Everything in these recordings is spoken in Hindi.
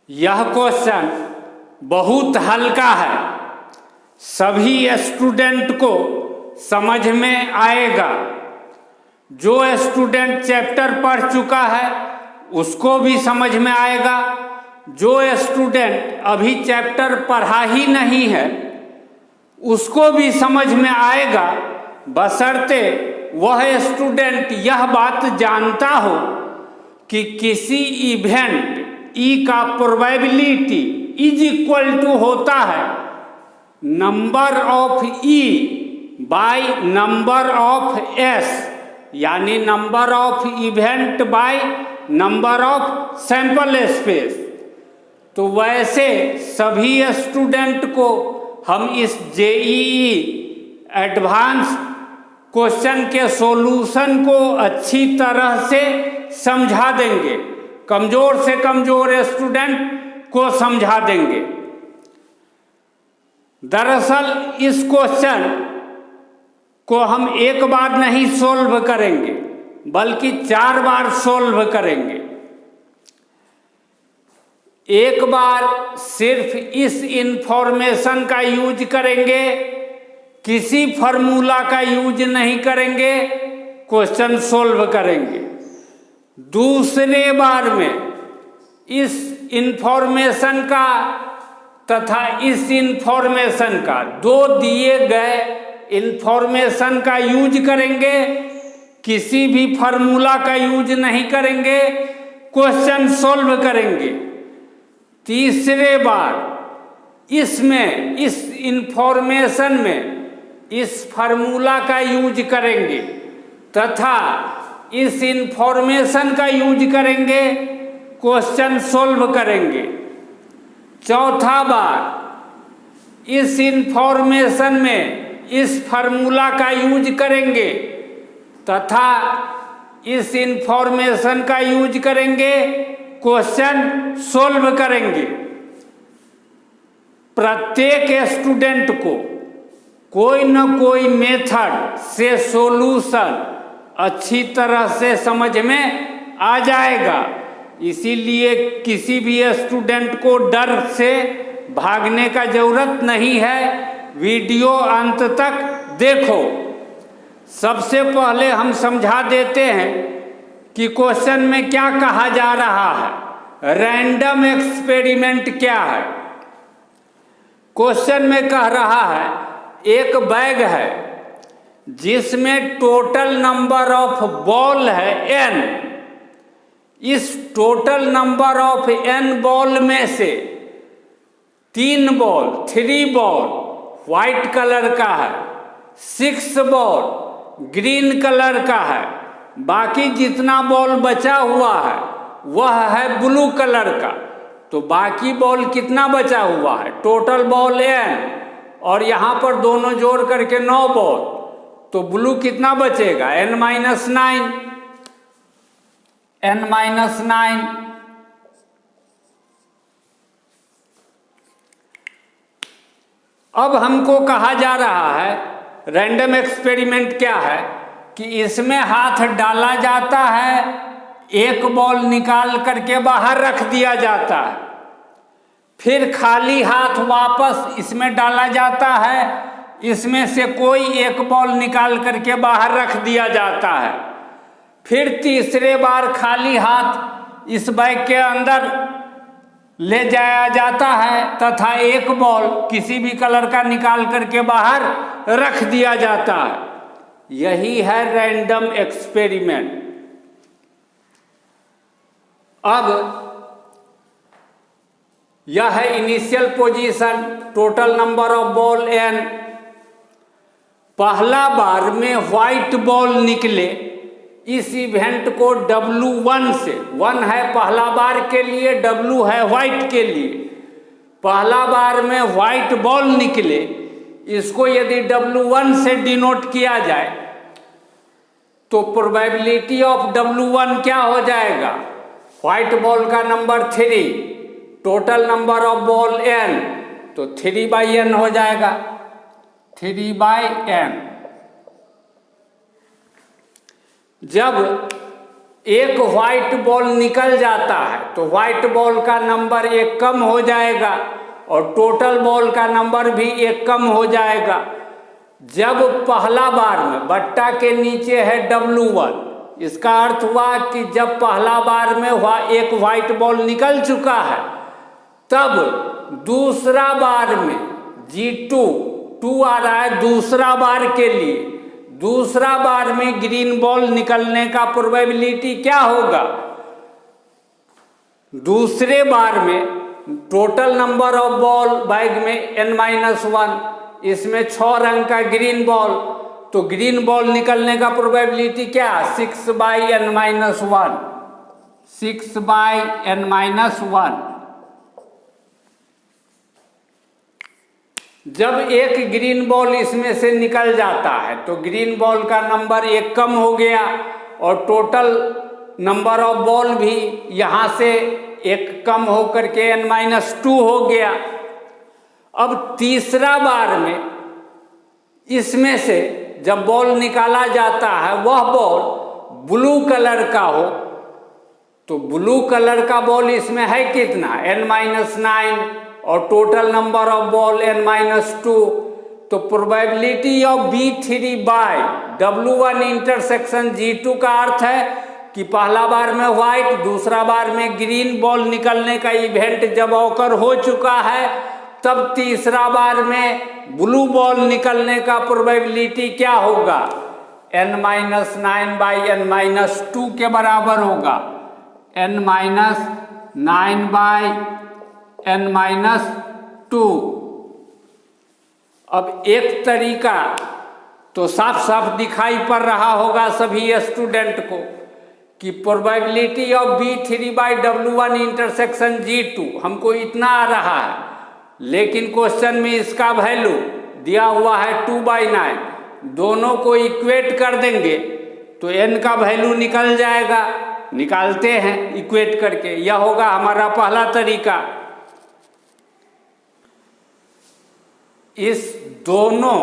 यह क्वेश्चन बहुत हल्का है, सभी स्टूडेंट को समझ में आएगा। जो स्टूडेंट चैप्टर पढ़ चुका है उसको भी समझ में आएगा, जो स्टूडेंट अभी चैप्टर पढ़ा ही नहीं है उसको भी समझ में आएगा, बशर्ते वह स्टूडेंट यह बात जानता हो कि किसी इवेंट ई का प्रोबेबिलिटी इज इक्वल टू होता है number of E by number of S, यानी number of event by number of sample space. तो वैसे सभी स्टूडेंट को हम इस जेईई एडवांस क्वेश्चन के सॉल्यूशन को अच्छी तरह से समझा देंगे, कमजोर से कमजोर स्टूडेंट को समझा देंगे। दरअसल इस क्वेश्चन को हम एक बार नहीं सॉल्व करेंगे बल्कि 4 बार सॉल्व करेंगे। एक बार सिर्फ इस इंफॉर्मेशन का यूज करेंगे, किसी फार्मूला का यूज नहीं करेंगे, क्वेश्चन सॉल्व करेंगे। दूसरे बार में इस इंफॉर्मेशन का तथा इस इंफॉर्मेशन का, दो दिए गए इंफॉर्मेशन का यूज करेंगे, किसी भी फार्मूला का यूज नहीं करेंगे, क्वेश्चन सॉल्व करेंगे। तीसरे बार इसमें, इस इंफॉर्मेशन में इस फार्मूला का यूज करेंगे तथा इस इंफॉर्मेशन का यूज करेंगे, क्वेश्चन सॉल्व करेंगे। चौथा बार इस इंफॉर्मेशन में इस फार्मूला का यूज करेंगे तथा इस इंफॉर्मेशन का यूज करेंगे, क्वेश्चन सॉल्व करेंगे। प्रत्येक स्टूडेंट को कोई न कोई मेथड से सॉल्यूशन अच्छी तरह से समझ में आ जाएगा। इसीलिए किसी भी स्टूडेंट को डर से भागने का जरूरत नहीं है, वीडियो अंत तक देखो। सबसे पहले हम समझा देते हैं कि क्वेश्चन में क्या कहा जा रहा है, रैंडम एक्सपेरिमेंट क्या है। क्वेश्चन में कह रहा है एक बैग है जिसमें टोटल नंबर ऑफ बॉल है n। इस total number of n ball में से 3 बॉल व्हाइट कलर का है, 6 बॉल ग्रीन कलर का है, बाकी जितना बॉल बचा हुआ है वह है ब्लू कलर का। तो बाकी बॉल कितना बचा हुआ है, टोटल बॉल n, और यहाँ पर दोनों जोड़ करके 9 बॉल, तो ब्लू कितना बचेगा, n-9। अब हमको कहा जा रहा है रैंडम एक्सपेरिमेंट क्या है कि इसमें हाथ डाला जाता है, एक बॉल निकाल करके बाहर रख दिया जाता है, फिर खाली हाथ वापस इसमें डाला जाता है, इसमें से कोई एक बॉल निकाल करके बाहर रख दिया जाता है, फिर तीसरे बार खाली हाथ इस बैग के अंदर ले जाया जाता है तथा एक बॉल किसी भी कलर का निकाल करके बाहर रख दिया जाता है। यही है रैंडम एक्सपेरिमेंट। अब यह है initial position, total number of ball n। पहला बार में व्हाइट बॉल निकले, इस इवेंट को W1 से, 1 है पहला बार के लिए, W है व्हाइट के लिए। पहला बार में व्हाइट बॉल निकले, इसको यदि W1 से डिनोट किया जाए तो प्रोबेबिलिटी ऑफ W1 क्या हो जाएगा, व्हाइट बॉल का number 3, total number of ball n, तो 3/n हो जाएगा, 3/n। जब एक व्हाइट बॉल निकल जाता है तो व्हाइट बॉल का नंबर एक कम हो जाएगा और टोटल बॉल का नंबर भी एक कम हो जाएगा। जब पहला बार में बट्टा के नीचे है W1, इसका अर्थ हुआ कि जब पहला बार में एक व्हाइट बॉल निकल चुका है, तब दूसरा बार में G2 2 आ रहा है दूसरा बार के लिए, दूसरा बार में ग्रीन बॉल निकलने का प्रोबेबिलिटी क्या होगा? दूसरे बार में total number of ball bag में n-1, इसमें 6 रंग का ग्रीन बॉल, तो ग्रीन बॉल निकलने का प्रोबेबिलिटी क्या? 6/n-1, 6/n-1। जब एक ग्रीन बॉल इसमें से निकल जाता है तो ग्रीन बॉल का नंबर एक कम हो गया और टोटल नंबर ऑफ बॉल भी यहाँ से एक कम हो करके n-2 हो गया। अब तीसरा बार में इसमें से जब बॉल निकाला जाता है वह बॉल ब्लू कलर का हो, तो ब्लू कलर का बॉल इसमें है कितना? n-9 और total number of ball n-2, तो probability of B3/W1 intersection G2 का अर्थ है कि पहला बार में व्हाइट, दूसरा बार में ग्रीन बॉल निकलने का इवेंट जब ऑकर हो चुका है, तब तीसरा बार में ब्लू बॉल निकलने का प्रोबेबिलिटी क्या होगा? n-9/n-2 के बराबर होगा, n-9/n-2। अब एक तरीका तो साफ साफ दिखाई पड़ रहा होगा सभी स्टूडेंट को कि probability of B3/W1 intersection G2 हमको इतना आ रहा है, लेकिन क्वेश्चन में इसका वैल्यू दिया हुआ है 2/9। दोनों को इक्वेट कर देंगे तो n का वैल्यू निकल जाएगा। निकालते हैं इक्वेट करके, यह होगा हमारा पहला तरीका। इस दोनों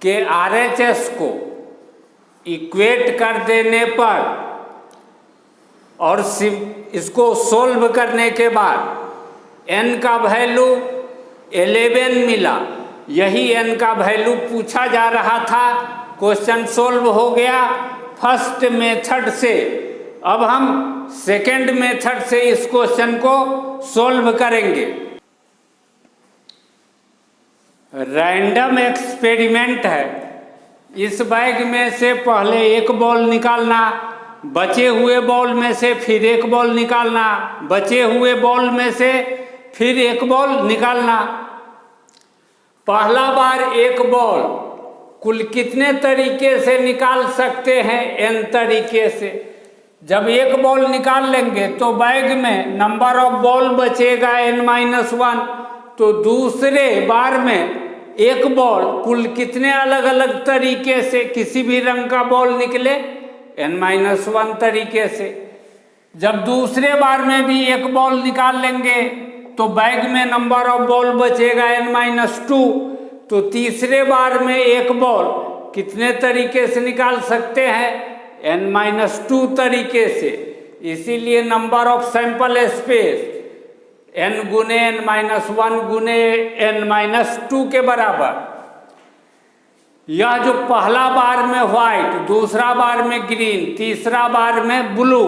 के RHS को इक्वेट कर देने पर और इसको सोल्व करने के बाद n का वैल्यू 11 मिला। यही n का वैल्यू पूछा जा रहा था। क्वेश्चन सोल्व हो गया फर्स्ट मेथड से। अब हम सेकेंड मेथड से इस क्वेश्चन को सोल्व करेंगे। रैंडम एक्सपेरिमेंट है। इस बैग में से पहले एक बॉल निकालना, बचे हुए बॉल में से फिर एक बॉल निकालना, बचे हुए बॉल में से फिर एक बॉल निकालना। पहला बार एक बॉल कुल कितने तरीके से निकाल सकते हैं? n तरीके से। जब एक बॉल निकाल लेंगे तो बैग में नंबर ऑफ बॉल बचेगा n-1, तो दूसरे बार में एक बॉल कुल कितने अलग अलग तरीके से किसी भी रंग का बॉल निकले? n-1 तरीके से। जब दूसरे बार में भी एक बॉल निकाल लेंगे तो बैग में नंबर ऑफ बॉल बचेगा n-2, तो तीसरे बार में एक बॉल कितने तरीके से निकाल सकते हैं? n-2 तरीके से। इसीलिए number of sample space n गुने n-1 गुने n-2 के बराबर। यह जो पहला बार में व्हाइट, दूसरा बार में ग्रीन, तीसरा बार में ब्लू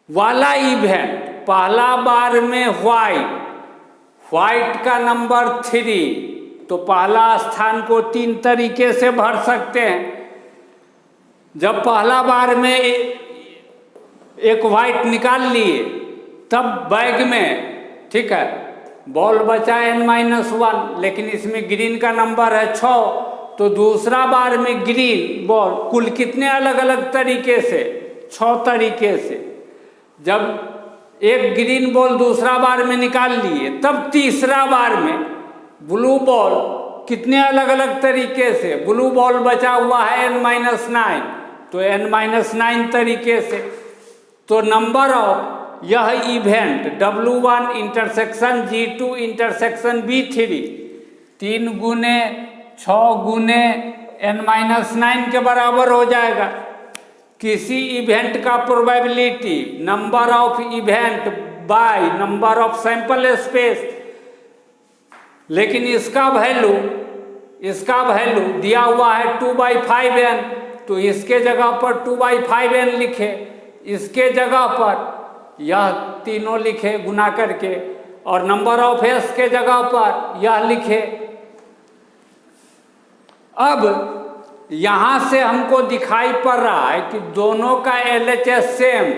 वाला इवेंट, पहला बार में व्हाइट का नंबर 3, तो पहला स्थान को 3 तरीके से भर सकते हैं। जब पहला बार में एक व्हाइट निकाल लिए तब बैग में, ठीक है, बॉल बचा n-1, लेकिन इसमें ग्रीन का नंबर है 6, तो दूसरा बार में ग्रीन बॉल कुल कितने अलग अलग तरीके से? 6 तरीके से। जब एक ग्रीन बॉल दूसरा बार में निकाल लिए तब तीसरा बार में ब्लू बॉल कितने अलग अलग तरीके से? ब्लू बॉल बचा हुआ है n-9, तो n-9 तरीके से। तो नंबर ऑफ यह event W1 intersection G2 intersection B3 3 गुने 6 गुने n-9 के बराबर हो जाएगा। किसी इवेंट का probability number of event by number of sample space, लेकिन इसका वैल्यू दिया हुआ है 2/5n, तो इसके जगह पर 2/5n लिखे, इसके जगह पर यह तीनों लिखे गुना करके, और नंबर ऑफ एस के जगह पर यह लिखे। अब यहाँ से हमको दिखाई पड़ रहा है कि दोनों का LHS सेम,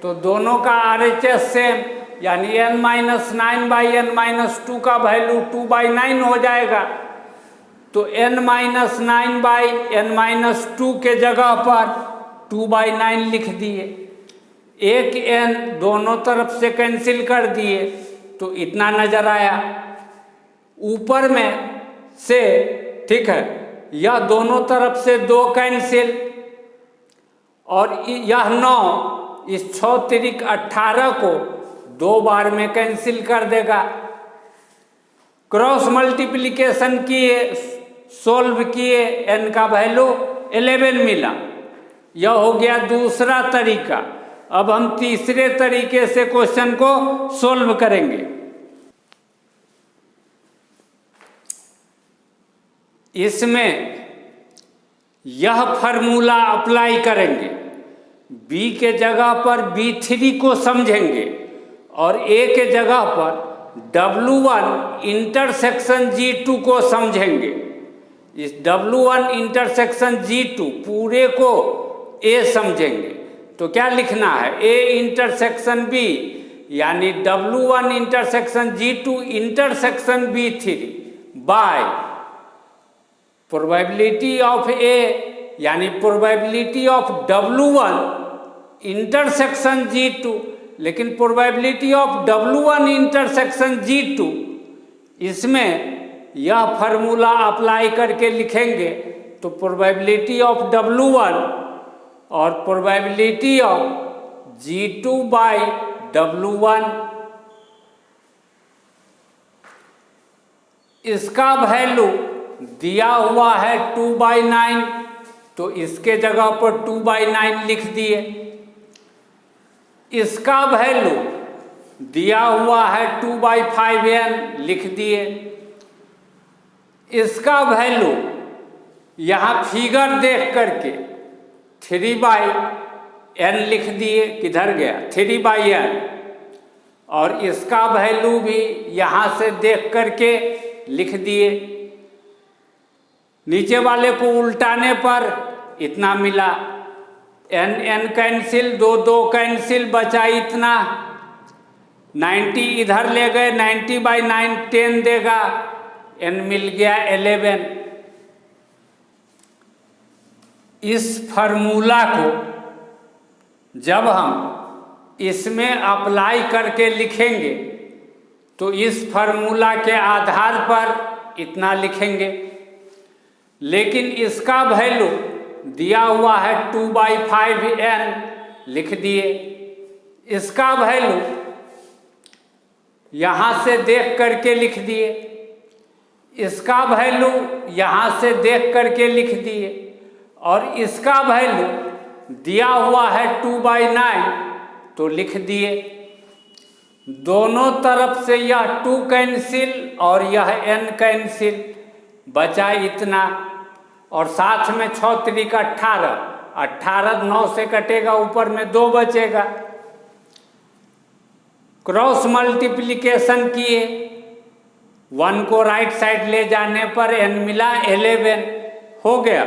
तो दोनों का RHS सेम, यानी n-9/n-2 का वैल्यू 2/9 हो जाएगा। तो n-9/n-2 के जगह पर 2/9 लिख दिए, एक n दोनों तरफ से कैंसिल कर दिए, तो इतना नजर आया ऊपर में से। ठीक है, यह दोनों तरफ से 2 कैंसिल, और यह 9 इस 6 तिरिक 18 को 2 बार में कैंसिल कर देगा। क्रॉस मल्टीप्लिकेशन किए, सोल्व किए, n का वैल्यू 11 मिला। यह हो गया दूसरा तरीका। अब हम तीसरे तरीके से क्वेश्चन को सोल्व करेंगे। इसमें यह फार्मूला अप्लाई करेंगे, b के जगह पर B3 को समझेंगे और a के जगह पर W1 इंटरसेक्शन G2 को समझेंगे। इस W1 इंटरसेक्शन G2 पूरे को a समझेंगे, तो क्या लिखना है, a इंटरसेक्शन b, यानी W1 intersection G2 intersection B3 bye probability of a, यानी probability of W1 intersection G2, लेकिन probability of W1 intersection G2, इसमें यह फार्मूला अप्लाई करके लिखेंगे, तो प्रोबेबिलिटी ऑफ W1 और probability of G2 bye W1, इसका वैल्यू दिया हुआ है 2/9, तो इसके जगह पर 2/9 लिख दिए। इसका वैल्यू दिया हुआ है 2/5n, लिख दिए। इसका वैल्यू यहाँ फिगर देख करके 3/n लिख दिए, किधर गया 3/n, और इसका वैल्यू भी यहाँ से देख करके लिख दिए। नीचे वाले को उल्टाने पर इतना मिला, n कैंसिल, 2 कैंसिल, बचा इतना। 90 इधर ले गए, 90/9 10 देगा, n मिल गया 11। इस फार्मूला को जब हम इसमें अप्लाई करके लिखेंगे, तो इस फार्मूला के आधार पर इतना लिखेंगे, लेकिन इसका वैल्यू दिया हुआ है 2/5n, लिख दिए। इसका वैल्यू यहाँ से देख करके लिख दिए, इसका वैल्यू यहाँ से देख करके लिख दिए, और इसका वैल्यू दिया हुआ है 2/9, तो लिख दिए। दोनों तरफ से यह 2 कैंसिल और यह n कैंसिल, बचा इतना, और साथ में 6 तिरिक 18, 18 9 से कटेगा, ऊपर में 2 बचेगा। क्रॉस मल्टीप्लिकेशन किए, 1 को राइट साइड ले जाने पर n मिला 11, हो गया।